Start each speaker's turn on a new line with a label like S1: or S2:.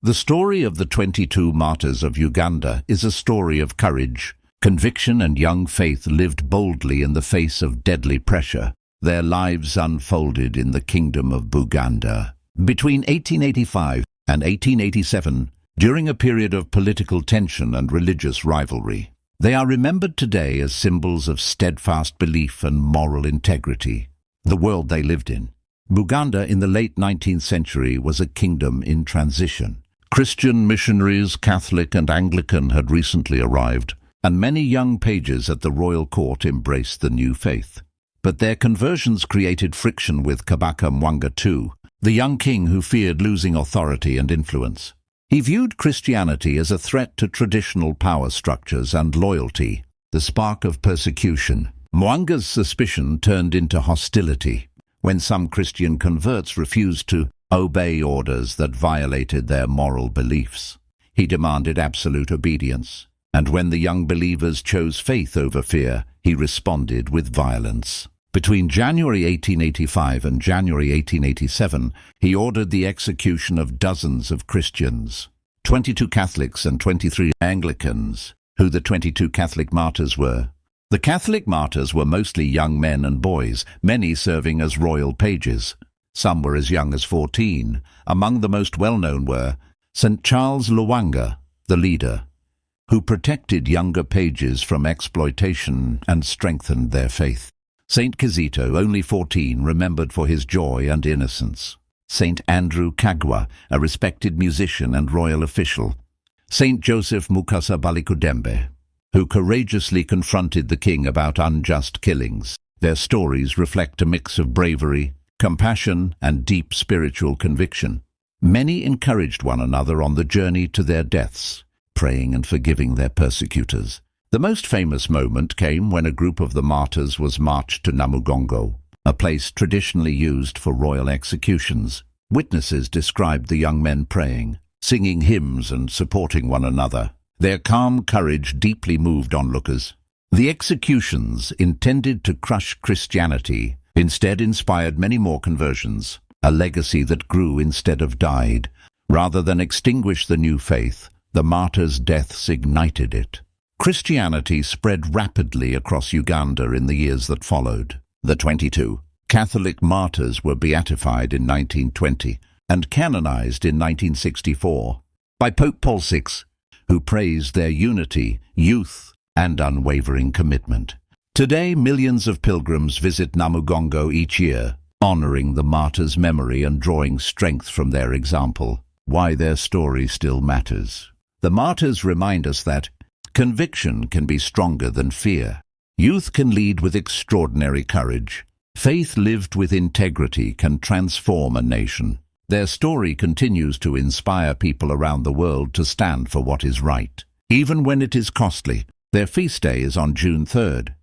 S1: The story of the 22 martyrs of Uganda is a story of courage, conviction and young faith lived boldly in the face of deadly pressure. Their lives unfolded in the kingdom of Uganda. Between 1885 and 1887, during a period of political tension and religious rivalry, they are remembered today as symbols of steadfast belief and moral integrity. The world they lived in. Uganda in the late 19th century was a kingdom in transition. Christian missionaries, Catholic and Anglican, had recently arrived, and many young pages at the royal court embraced the new faith. But their conversions created friction with Kabaka Mwanga II, the young king who feared losing authority and influence. He viewed Christianity as a threat to traditional power structures and loyalty, the spark of persecution. Mwanga's suspicion turned into hostility when some Christian converts refused to obey orders that violated their moral beliefs. He demanded absolute obedience, and when the young believers chose faith over fear, he responded with violence. Between January 1885 and January 1887, he ordered the execution of dozens of Christians, 22 Catholics and 23 Anglicans, who the 22 Catholic martyrs were. The Catholic martyrs were mostly young men and boys, many serving as royal pages. Some were as young as 14. Among the most well-known were St. Charles Lwanga, the leader, who protected younger pages from exploitation and strengthened their faith. St. Kizito, only 14, remembered for his joy and innocence. St. Andrew Kagwa, a respected musician and royal official. St. Joseph Mukasa Balikudembe, who courageously confronted the king about unjust killings. Their stories reflect a mix of bravery, compassion, and deep spiritual conviction. Many encouraged one another on the journey to their deaths, praying and forgiving their persecutors. The most famous moment came when a group of the martyrs was marched to Namugongo, a place traditionally used for royal executions. Witnesses described the young men praying, singing hymns and supporting one another. Their calm courage deeply moved onlookers. The executions, intended to crush Christianity, instead inspired many more conversions, a legacy that grew instead of died. Rather than extinguish the new faith, the martyrs' deaths ignited it. Christianity spread rapidly across Uganda in the years that followed. The 22 Catholic martyrs were beatified in 1920 and canonized in 1964 by Pope Paul VI, who praised their unity, youth, and unwavering commitment. Today, millions of pilgrims visit Namugongo each year, honoring the martyrs' memory and drawing strength from their example. Why their story still matters. The martyrs remind us that conviction can be stronger than fear. Youth can lead with extraordinary courage. Faith lived with integrity can transform a nation. Their story continues to inspire people around the world to stand for what is right, even when it is costly. Their feast day is on June 3rd.